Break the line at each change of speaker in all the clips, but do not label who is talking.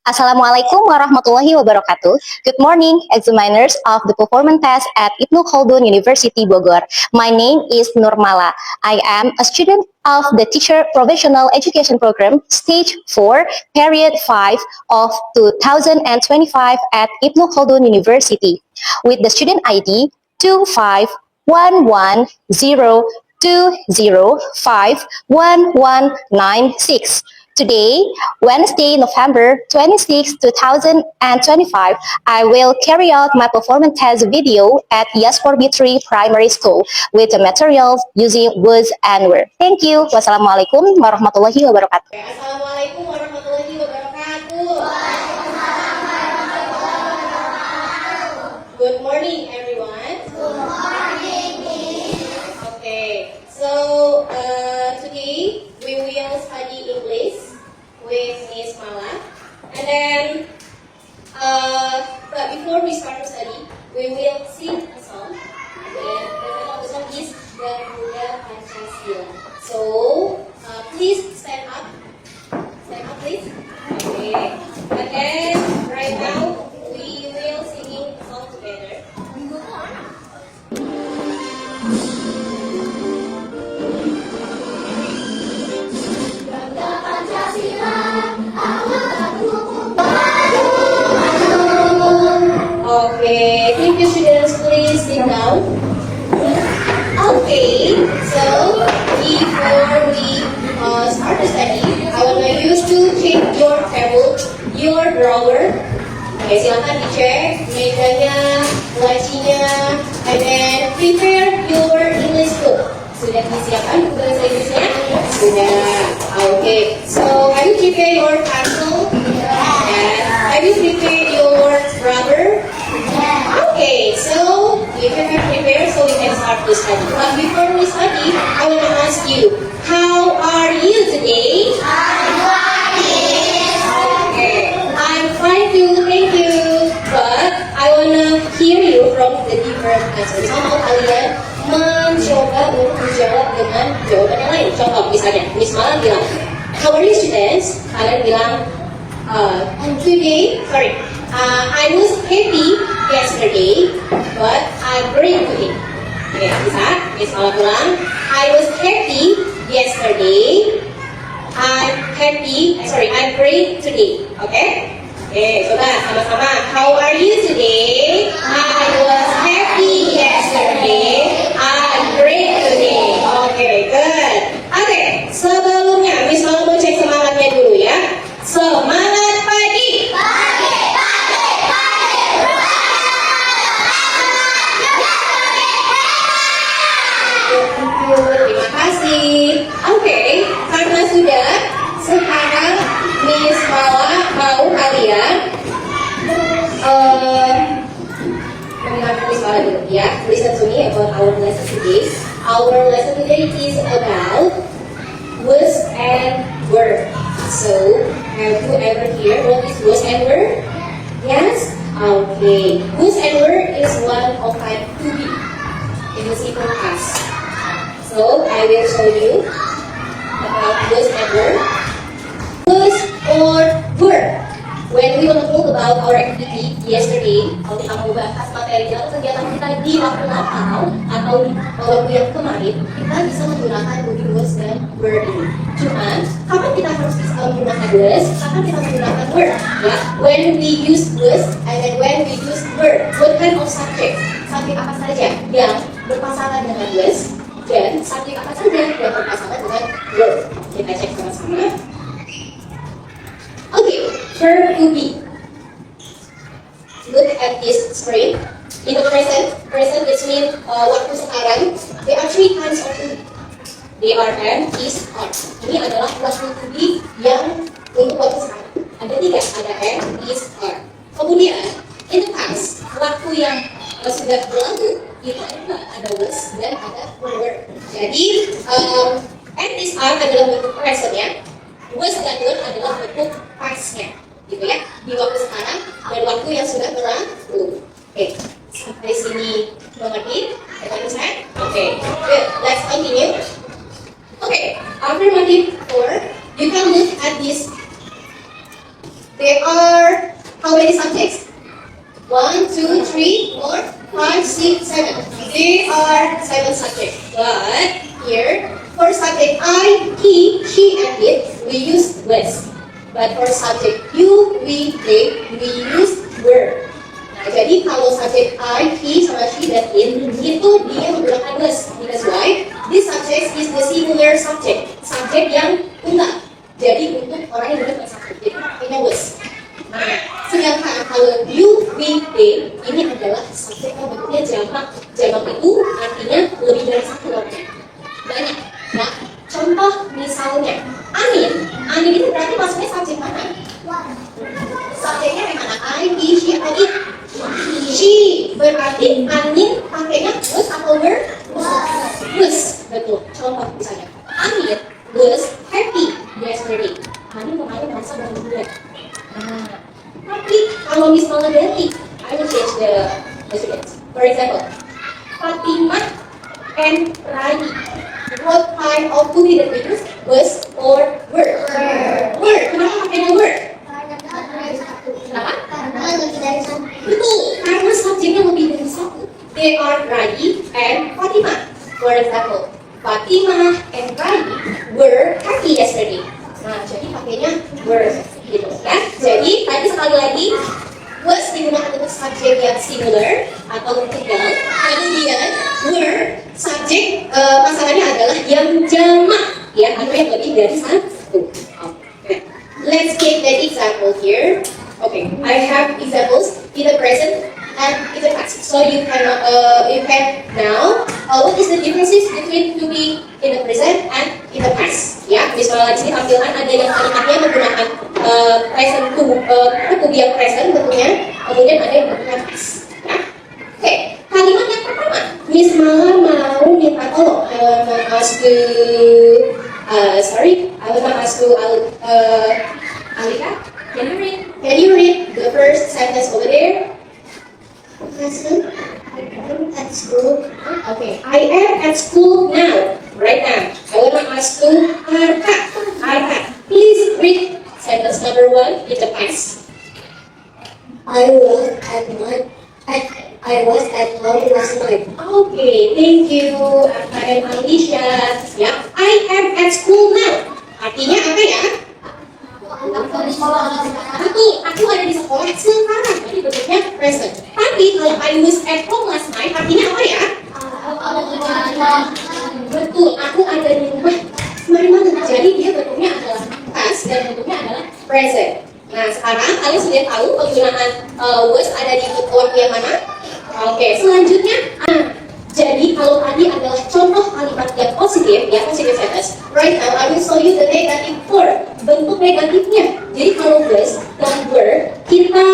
Assalamualaikum warahmatullahi wabarakatuh. Good morning, examiners of the performance test at Ibnu Khaldun University Bogor. My name is Nurmala. I am a student of the Teacher Professional Education Program, Stage 4, Period 5 of 2025 at Ibnu Khaldun University, with the student ID 251102051196. Today, Wednesday, November 26, 2025, I will carry out my performance test video at Yas4B3 Primary School with the materials using words and words. Thank you. Wassalamualaikum warahmatullahi wabarakatuh.
Assalamualaikum warahmatullahi wabarakatuh. Good morning, everyone.
Good morning.
Okay, so today we will study English with Miss Mala, and then but before we start to study, we will sing a song. And the title of the song is Garuda Pancasila. So please stand up. Stand up, please. Okay, and then right now we will singing a song together. Okay, thank you, students. Please sit down. Okay, so before we start the study, I want you to check your table, your drawer. Okay, silakan dicek mejanya, lacinya, and then prepare your English book. Sudah disiapkan buku bahasa Inggrisnya? Sudah. Okay, so have you prepared your pencil? Yes. Have you prepared your rubber? Okay, so if you have prepared, so we can start to study. But before we study, I want to ask you, how are you today? Okay, I'm fine too, thank you. But I want to hear you from the different answers. Saya mau kalian mencoba untuk menjawab dengan jawaban yang lain. Contoh misalnya, Miss Mala bilang, how are you students? Kalian bilang, I was happy yesterday, but I'm great today. Oke, bisa? Miss Mala bilang, I was happy yesterday, I'm great today. Oke, coba sama-sama. How are you today? I was happy yesterday, I'm great today. Oke, good. Oke, sebelumnya Miss Mala mau cek semangatnya dulu ya. Semangat pagi. Terima kasih. Oke, karena sudah, sekarang Miss Mala mau kalian mendengarkan Miss Mala dulu ya. Listen to me about our lesson today. Our lesson today is about was and were. So, have you ever heard what is was and were? Yes? Okay. Was and were is one of type to be in the simple past. So, I will show you about was and were. Was or were. When we want to talk about our activity yesterday, kalau kita mau bahas materi atau kegiatan kita di waktu Natal atau di waktu yang kemarin, kita bisa menggunakan body was dan were ini. Cuman, kapan kita harus bisa menggunakan was, kapan kita menggunakan were? Ya, when we use was and then when we use were. What kind of subject? Subjek apa saja yang berpasangan dengan was dan subjek apa saja yang berpasangan dengan were? Kita cek sama-sama. Okay, verb to be. Look at this screen. In the present which means waktu sekarang, there are three kinds of to be. They are am, is, are. Ini adalah waktu to be yang untuk waktu sekarang. Ada tiga, ada am, is, are. Kemudian, in the past, waktu yang sudah berlalu, itu ada was dan ada were. Jadi, am, is, are adalah bentuk present ya. Was dan were adalah bentuk past-nya, gitu ya, di waktu sekarang dan waktu yang sudah berlalu. Oke, sampai sini mengerti? Oke, good. Let's continue. Okay, affirmative form. You can look at this There are how many subjects? 1, 2, 3, 4, 5, 6, 7. There are 7 subjects. But here, for subject I, he, she, and it, we use was. But for subject you, we, they, we use were. Nah, jadi kalau subjek I, he, sama she, dan it, itu dia menggunakan was. Because why? This subject is the singular subject. Subjek yang tunggal. Jadi untuk orang yang menggunakan subjek, jadi pakainya was. Nah, sedangkan kalau you, we, they, ini adalah subjek yang bentuknya jamak. Jamak itu artinya lebih dari satu orang. Banyak. Nah, contoh misalnya, Anin itu berarti maksudnya subjek mana? Subjeknya yang mana? I, he, she, atau it? She, berarti Anin pakainya was atau were? Was, betul. Contoh misalnya, Anin was happy yesterday. Anin kemarin merasa bahagia. Nah, tapi kalau Miss Mala ganti, I will change the students. For example, Fatimah and Rani. What kind of food did we use? Was or were? Were. Kenapa pakainya were? Kenapa? Betul, karena subjeknya lebih dari satu. They are Rani and Fatimah. For example, Fatimah and Rani were happy yesterday. Nah, jadi pakainya were gitu ya. Jadi tadi sekali lagi was digunakan untuk subjek yang singular atau tunggal. Kemudian were subjek pasangannya adalah yang jamak ya, atau yang lebih dari satu. Okay. Let's take that example here. Okay, I have examples in the present and in the past. So you can now what is the differences between to be in the present and in the past? Ya, misalnya di sini tampilan ada yang kalimatnya menggunakan present to be yang present bentuknya, kemudian ada yang menggunakan past. Ya. Oke, kalimat yang pertama, Miss Mala mau minta tolong. I wanna ask to Alika, can you read the first sentence over there?
Present, I am at school.
Okay, I am at school now, right now. I wanna ask to Arka, please read sentence number 1 in the past.
I was at home last night.
Okay, thank you, Arka and Alicia. Ya, I am at school now. Artinya apa ya? Betul, aku ada di sekolah sekarang. Jadi bentuknya present. Tapi kalau I was at home last night, artinya apa ya? Betul, aku ada di rumah kemarin. Jadi dia bentuknya adalah past dan bentuknya adalah present. Nah, sekarang kalian sudah tahu penggunaan was ada di waktu yang mana? Oke, selanjutnya jadi kalau tadi adalah contoh kalimat yang positif, ya positive sentence. Right now, I will show you the negative form, bentuk negatifnya. Jadi kalau was dan were kita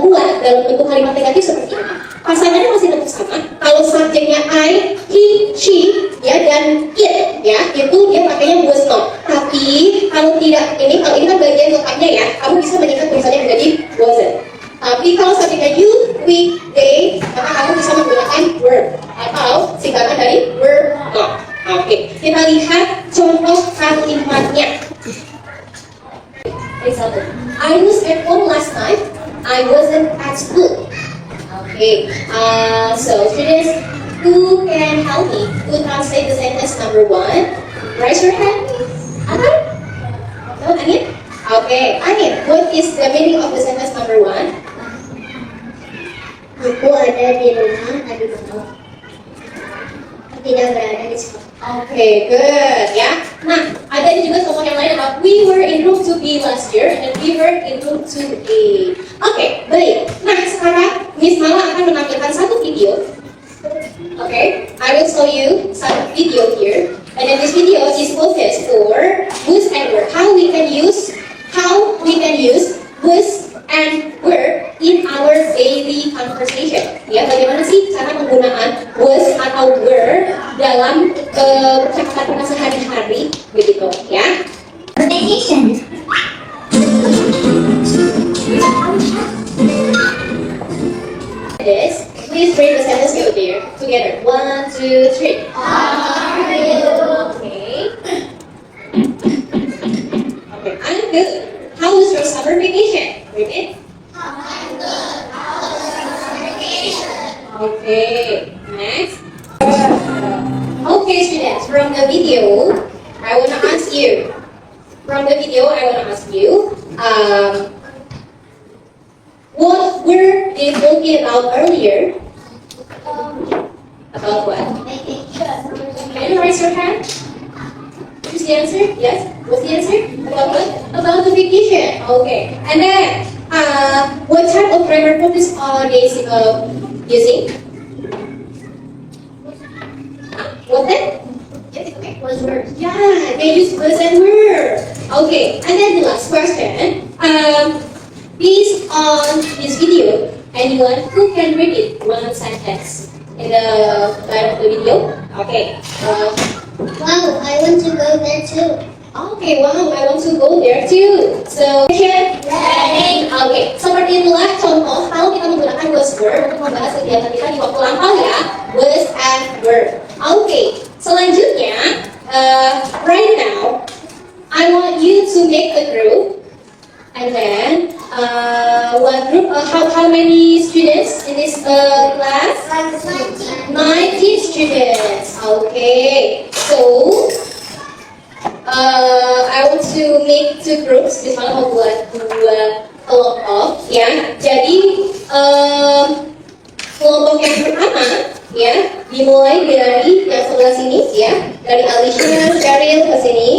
buat dalam bentuk kalimat negatif seperti ini. Pasangannya masih tetap sama. Kalau subjeknya I, he, she, ya dan it, ya itu dia pakainya was not. Tapi kalau tidak ini, kalau ini kan bagian lengkapnya ya, kamu bisa menyikat tulisannya menjadi wasn't. Tapi kalau subjeknya you, we, they, maka kamu bisa menggunakan were atau singkatan dari were not. Oke, kita lihat contoh kalimatnya. Example, I was at home last night. I wasn't at school. Okay, so students, who can help me to translate the sentence number 1? Raise your hand. Anin? No, Anin? Okay, Anin, what is the meaning of the sentence number 1?
Aku ada di rumah tadi malam. Tidak berada di sekolah.
Okay, good ya. Nah, ada juga contoh yang lain apa? We were in room 2B last year and we were in room 2A. Okay, baik. Nah, sekarang Miss Mala akan menampilkan satu video. Okay, I will show you some video here. And then this video is focused for was and were. How we can use was and were in our daily conversation. Ya, bagaimana sih cara penggunaan was atau were dalam percakapan kita sehari-hari, begitu ya?
Presentation.
This, please read the sentence together. 1, 2, 3.
Are you?
Okay. Okay, I'm good. How was your summer vacation? Repeat. Okay, next. Okay, students, from the video, I want to ask you. What were they talking about earlier? About what? Can you raise your hand? What's the answer? Yes? What's the answer? About what? About the vacation. Okay. And then, what type of grammar focus are they using? What then?
Was words.
Yeah, they use was and were. Okay. And then the last question. Based on this video, anyone who can read it one sentence in the bottom of the video? Okay.
Wow, I want to go there too.
Okay, wow, I want to go there too. So, ready? Okay, seperti itulah contoh kalau kita menggunakan was verb untuk membahas kegiatan kita di waktu lampau ya, was and verb. Okay, selanjutnya, right now, I want you to make a group, and then one group. How many students in this class? 19 students. Okay, so. I want to make two groups. Misalnya mau buat dua kelompok, ya. Jadi kelompok yang pertama, ya, dimulai dari yang sebelah sini, ya, dari Alicia, Cheryl ke sini.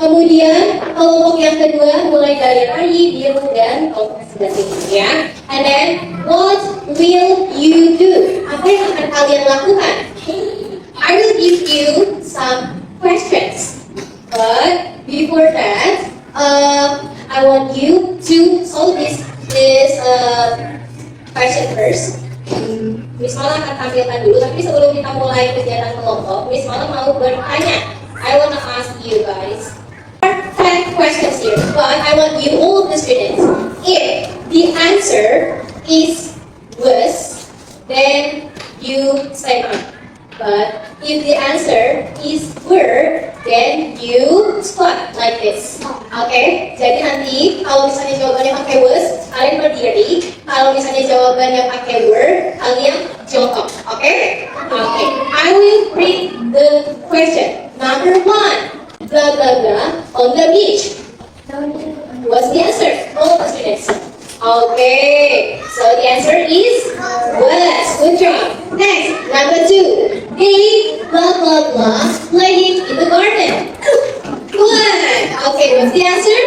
Kemudian kelompok yang kedua mulai dari Rayi, Biru, dan kelompok sebelah sini, ya. And then what will you do? Apa yang akan kalian lakukan? I will give you some questions. But before that, I want you to solve this question first. Miss Mala akan tampilkan dulu, tapi sebelum kita mulai kegiatan kelompok, Miss Mala mau bertanya. I want to ask you guys 10 questions here, but I want you, all of the students, if the answer is was, then you stand up. But if the answer is were, then you squat like this. Okay? Jadi nanti kalau misalnya jawabannya pakai was, kalian berdiri. Kalau misalnya jawabannya pakai were, kalian jongkok. Okay? Okay. I will read the question. Number 1. Blah blah blah on the beach. What's the answer? All the students. Okay, so the answer is was. Good job. Next, number 2. They blah blah blah playing in the garden. Good. Okay, what's the answer?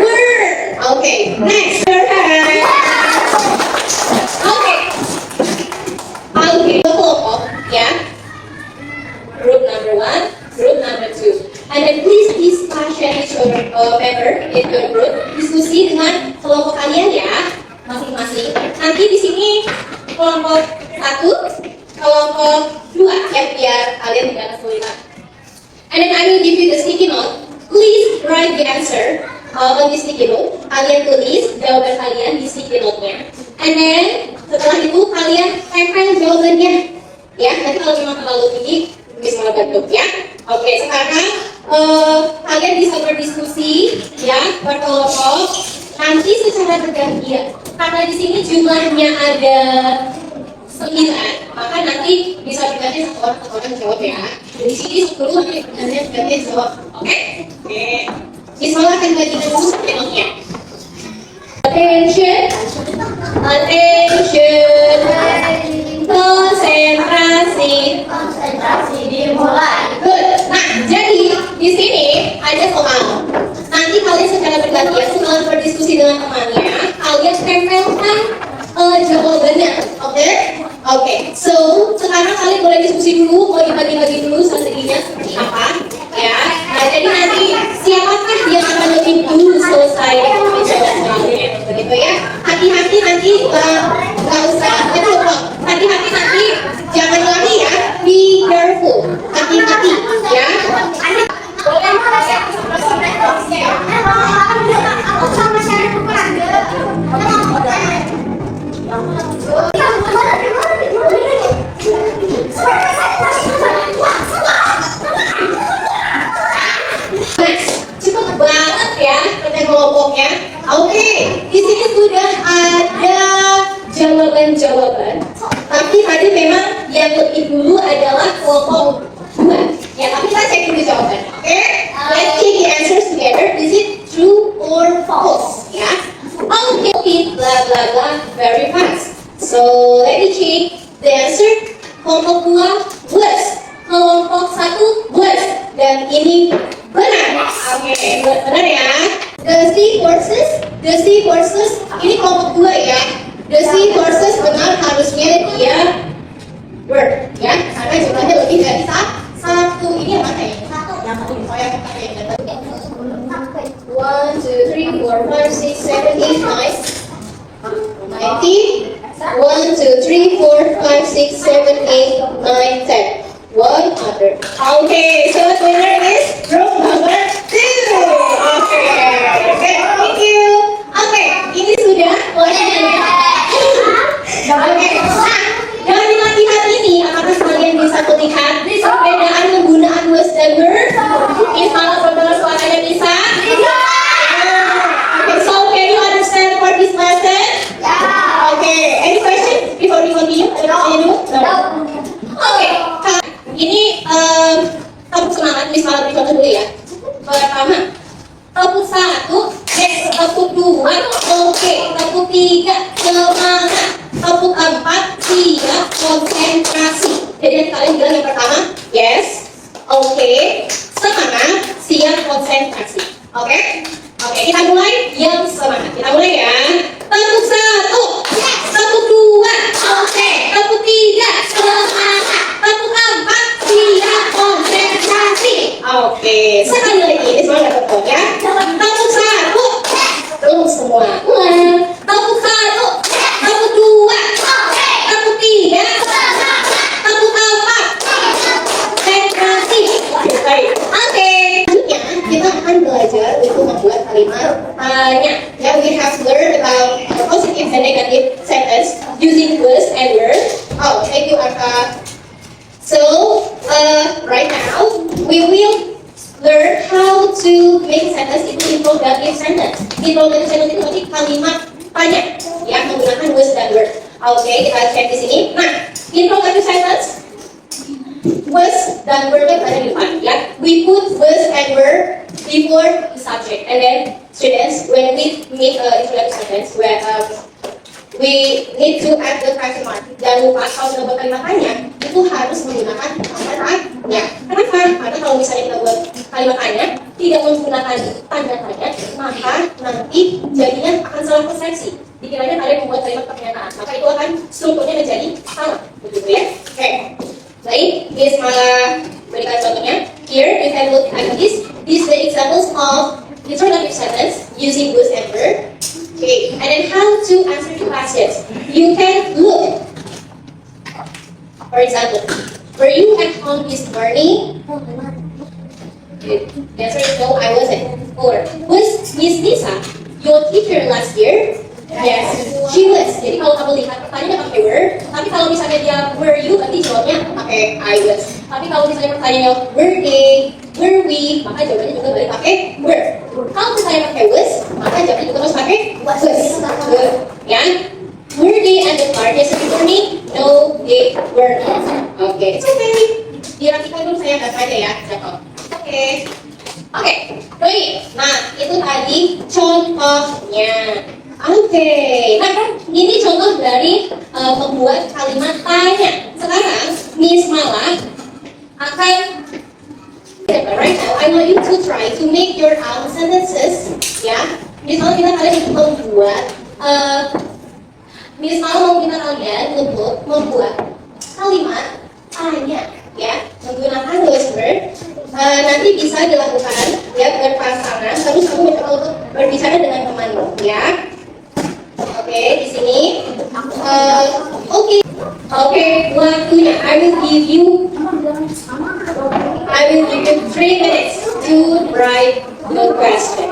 Were. Okay, next. Okay. Okay, kelompok, ya. Group number 1, group number 2. And then please discussion with your member in your group, diskusi dengan kelompok kalian ya, masing-masing. Nanti di sini kelompok 1, kelompok 2 ya, biar kalian tidak kesulitan. And then I will give you the sticky note. Please write the answer on the sticky note. Kalian tulis jawaban kalian di sticky note-nya. And then setelah itu kalian tempel jawabannya. Ya, nanti kalau memang terlalu tinggi bisa bantu ya. Oke, sekarang kalian bisa berdiskusi ya berkelompok. Nanti secara bergantian. Karena di sini jumlahnya ada 9, maka nanti bisa bergantian satu orang jawab ya. Di sini 10 nanti bergantian jawab. Oke? Oke. Misalnya akan bagikan dulu temanya. Attention, attention, konsentrasi dimulai. Good. Nah, jadi di sini ada soal. Nanti kalian secara bergantian setelah berdiskusi dengan temannya, kalian tempelkan jawabannya. Oke? Oke. So sekarang kalian boleh diskusi dulu, mau dibagi-bagi dulu strateginya seperti apa, ya. Nah, jadi nanti siapakah yang akan lebih dulu selesai menjawab soalnya, begitu ya. Hati-hati nanti nggak usah hati-hati nanti jangan lari ya, be careful, hati-hati ya. Next, cukup kita kelompoknya. Oke, di sini sudah ada jawaban-jawaban. Tapi tadi memang yang lebih dulu adalah kelompok 2. Ya, tapi kita cek dulu jawaban. Oke, let's check the answers together. Is it true or false? Ya. Okay, blah blah blah, very fast. So let me check the answer. Kelompok 2 was, kelompok 1 was, dan ini benar. Oke, benar ya. The C versus, ini kelompok 2 ya. The C versus benar, harusnya dia were ya, karena jumlahnya lebih dari satu. Ini yang mana ya? Yang satu. Oh yang mana ya? 1, 2, 3, 4, 5, 6, 7, 8, 9, 90. 1, 2, 3, 4, 5, 6, 7, 8, 9, 10. One other. Okay, so the winner is group number 2. Okay, thank you. Okay, ini sudah. Oke, nah dari latihan ini apakah kalian bisa melihat perbedaan penggunaan was dan were? Misalnya pendengar suaranya bisa? Okay, so can you understand for this lesson? Okay, any question before we continue? No. Okay, ini tepuk semangat, Miss Malah beri contoh dulu ya. Pertama, tepuk 1, next tepuk 2, oke, tepuk 3, semangat, tepuk 4, siap, konsentrasi. Jadi nanti kalian bilang yang pertama, yes, oke, semangat, siap, konsentrasi. Oke, kita mulai yang semangat. Kita mulai ya. Tepuk 1, tepuk 2, oke, tepuk 3, semangat, tepuk 4, siap, konsentrasi. Oke, sekali lagi, ini semua dapat poin ya. Tepuk 1, belum semua. Ulang. Tepuk 1, tepuk 2, tepuk 3, tepuk 4, konsentrasi. Baik. Oke. Selanjutnya kita akan belajar untuk membuat kalimat tanya. Ya, we have learned about the positive and negative sentence using was and were. Oh, thank you, Arka. So, right now, we will learn how to make sentence into interrogative sentence. Interrogative sentence itu berarti kalimat tanya, ya, menggunakan was dan were. Oke, kita cek di sini. Nah, interrogative sentence, was dan were-nya ada di depan, ya. We put was and were before the subject, and then students, when we make interrogative sentence, where we need to add the question mark. Jangan lupa kalau sudah buat kalimat tanya, itu harus menggunakan tanda tanya. Kenapa? Karena kalau misalnya kita buat kalimat tanya, tidak menggunakan tanda tanya, maka nanti jadinya akan salah persepsi. Dikiranya kalian membuat kalimat pernyataan, maka itu akan strukturnya menjadi salah, begitu ya? Oke. Baik, Miss malah berikan contohnya. Here you can look at this. These are the examples of interrogative sentence using was and were. Okay, and then how to answer the questions. You can look. For example, were you at home this morning? Okay. The answer is no, I wasn't. Or was Miss Lisa your teacher last year? Yes, she was. Jadi kalau kamu lihat pertanyaannya pakai were, tapi kalau misalnya dia were you, nanti jawabnya pakai I was. Tapi kalau misalnya pertanyaannya were they, were we, maka jawabannya juga boleh pakai were. Kalau misalnya pakai was, maka jawabannya juga harus pakai was. Good. Ya. Were they at the party yesterday morning? No, they were not. Okay, it's okay. Dirapikan dulu saya kata aja ya, cakep. Oke, baik. Nah, itu tadi contohnya. Oke, nah ini contoh dari membuat kalimat tanya. Sekarang Miss Mala akan right now I want you to try to make your own sentences. Ya, misalnya kalian membuat Miss Mala mau minta kalian untuk membuat kalimat tanya, ya, menggunakan was were. Nanti bisa dilakukan ya berpasangan. Terus kamu mencoba untuk berbicara dengan temanmu, ya. Oke, di sini. Oke, waktunya. I will give you 3 minutes to write the question.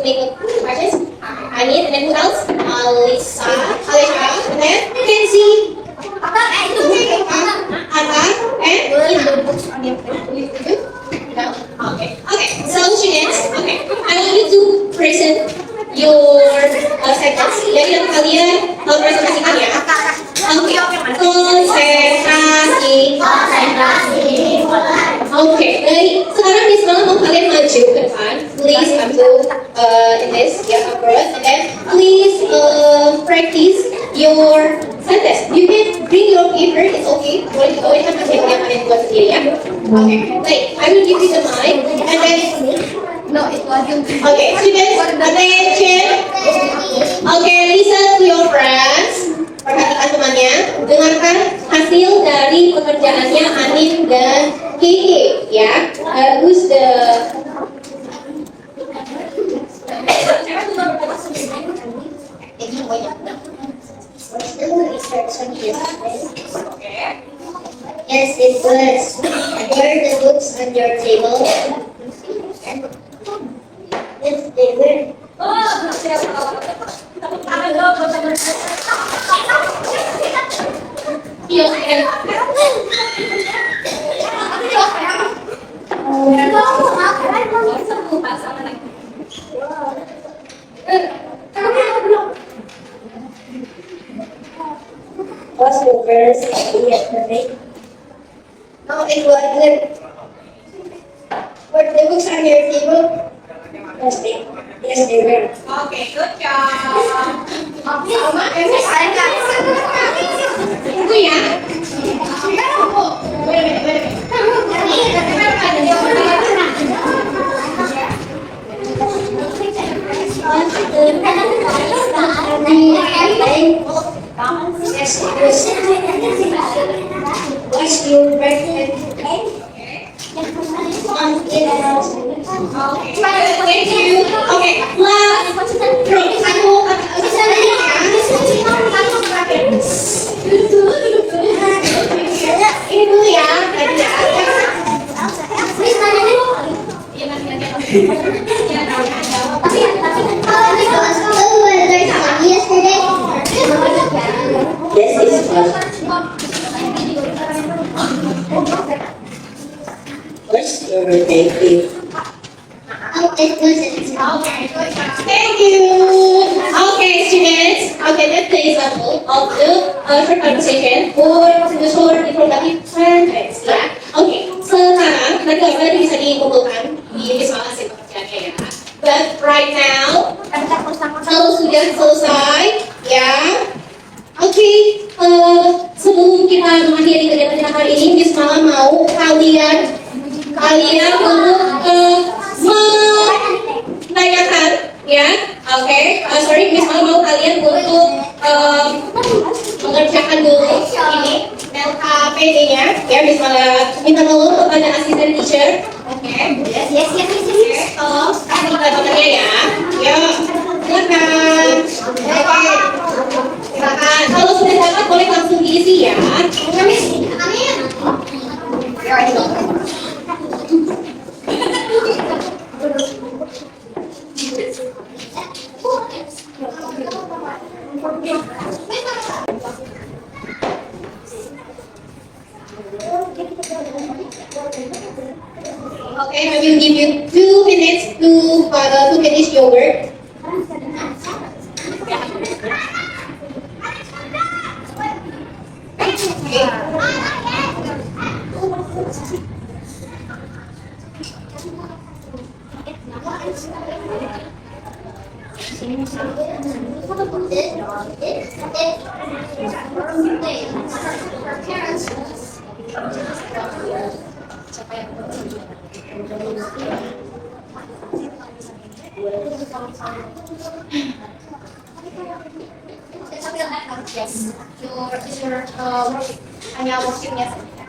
make a questions. Anit, and then who else? Alisa, and then Kenzie, Ata, and Ina. Okay. Okay. So students, okay. I want you to present your sentence. Jadi nanti kalian presentasikan ya. Oke. Konsentrasi. Oke. Dari sekarang Miss Mala mau kalian maju ke depan. Please come to in this approach, and then please practice your sentence. You can bring your paper. It's okay. Boleh kan pakai yang kalian buat sendiri ya. Okay. Baik. I will give you the mic, and then
No, it wasn't.
okay, students, attention. Okay, listen to your friends. Perhatikan temannya. Dengarkan hasil dari pekerjaannya Anin dan Kiki. Ya, who's the
Yes, it was. Were the books on your table? Yes, they were.
Yes, and
Was the first yesterday? No, it wasn't. Were the books on your table? Yes, they were.
okay, good job. Tunggu ya. Wait a minute.
Yes, it was. Was your birthday?
Thank you. Okay, last group. Ini dulu ya.
Yesterday.
Yes, it's fun. What's your birthday, please?
Oh, it wasn't.
Thank you. Okay, students. Okay, that's the example of the short conversation for the short informative sentence. Ya. Okay, sekarang nanti kalian bisa dikumpulkan di soal hasil pekerjaannya ya. But right now, kalau sudah selesai, ya. Oke, sebelum kita mengakhiri kegiatan kita kali ini, Miss Mala mau kalian untuk menanyakan, ya, oke, sorry, Miss Mala mau kalian untuk mengerjakan dulu ini LKPD-nya, ya, Miss Mala minta tolong kepada asisten teacher, oke,
Yes.
tolong kasih gambarnya ya, silakan, oke, silakan, kalau sudah dapat boleh langsung diisi ya. Okay, I will give you 2 minutes to finish your work.
Yes. Your hanya worksheet-nya saja.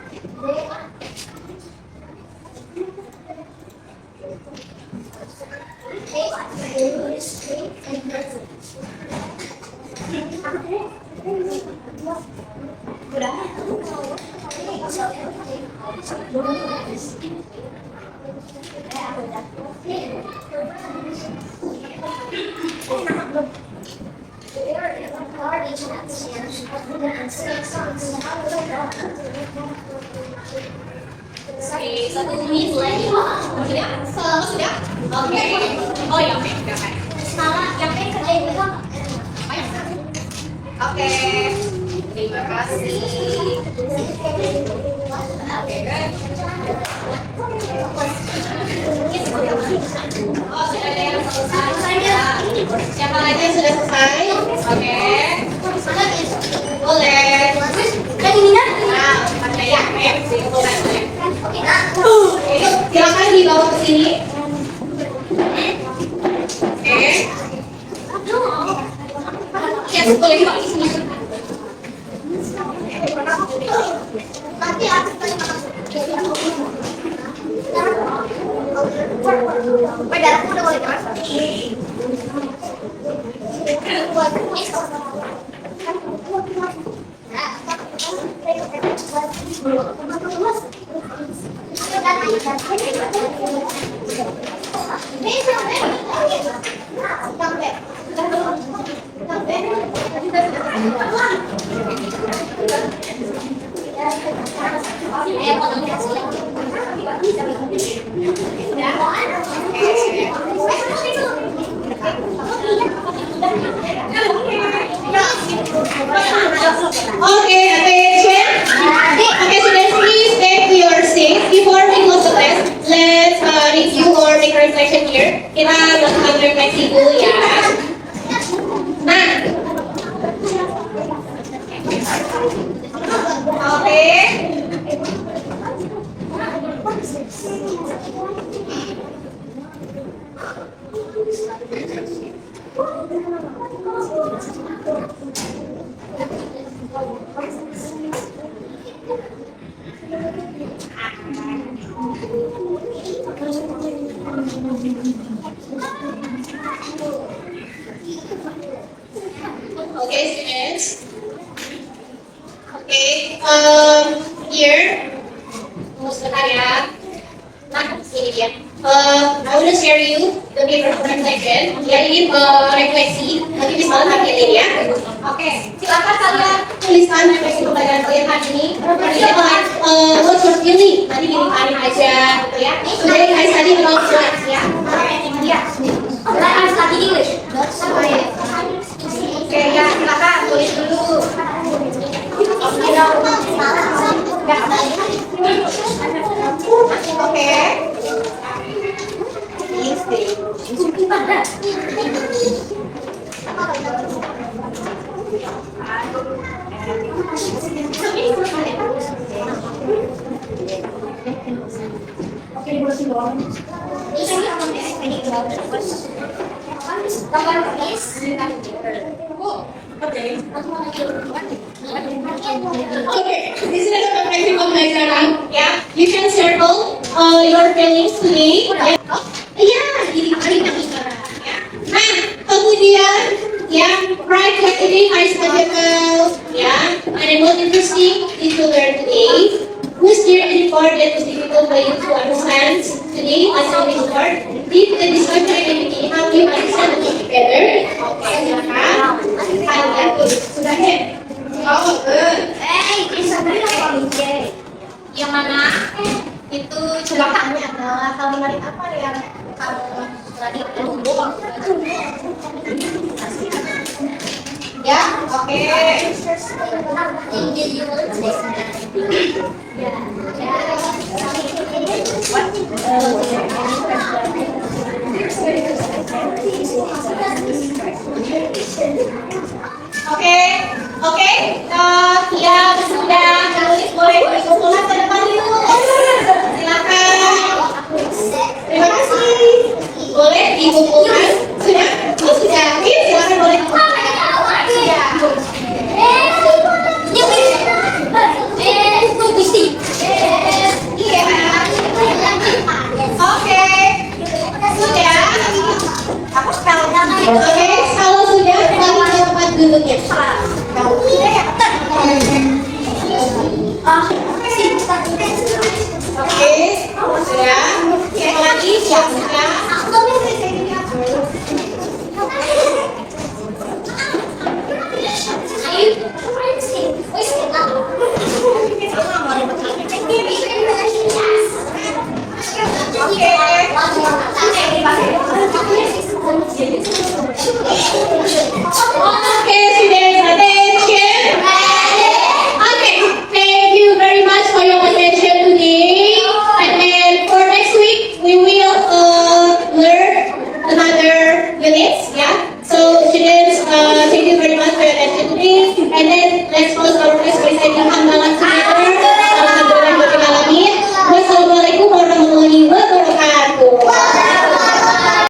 Oke, 1 menit lagi. Sudah? Oke. Oh ya, oke. Udah kan. Oke. Terima kasih. Oke, kan? Oh, sudah ada yang selesai. Siapa lagi yang sudah selesai? Oke. Boleh. Nah, oke ya. Boleh. Oke, silakan dibawa ke sini. Oke. Ya, boleh dibawa ke sini. Okay, attention. Okay, students, please take your seat. Before we close the class, let's review or make a reflection here. Kita lakukan refleksi dulu ya. Nah, oke. Okay, students. Okay, here. Tunggu sebentar ya. Nah, ini dia. I will share you the paper reflection. Ya, ini refleksi. Nanti bisa tampilin ya. Oke, silakan kalian tuliskan refleksi pembelajaran kalian hari ini. Nanti akan what's your feeling? Nanti dikirim aja, gitu ya. Sudah dikasih tadi belum jelas ya. Ya. Harus lagi English. Oke, ya silakan tulis dulu. Oke. Okay, this is the reflection pembelajaran. Ya, you can circle your feelings today. Ya, jadi paling bicara. Ya. Nah, kemudian ya, write what today is valuable. Ya, and most interesting did you learn today? Who's there any part that was difficult for you to understand today as a word? Did the discussion activity help you understand it better? Okay, silakan. Kalian sudah hit. Oh, good. Yang mana? Itu celakanya adalah kalimat apa yang kamu tadi buang? Ya, oke. Oke, ya sudah tulis boleh dikumpulkan ke depan yuk. Silakan. Terima kasih. Boleh dikumpulkan. Sudah? Oh sudah. Oke, silakan boleh dikumpulkan. Oke, sudah. Oke, kalau sudah kembali ke tempat duduknya. Oke, sudah. Yang lagi. siap ya. Okay, students, attention. Okay, thank you very much for your attention today. And then for next week, we will learn another units. Yeah. So students, thank you very much for your attention today. And then let's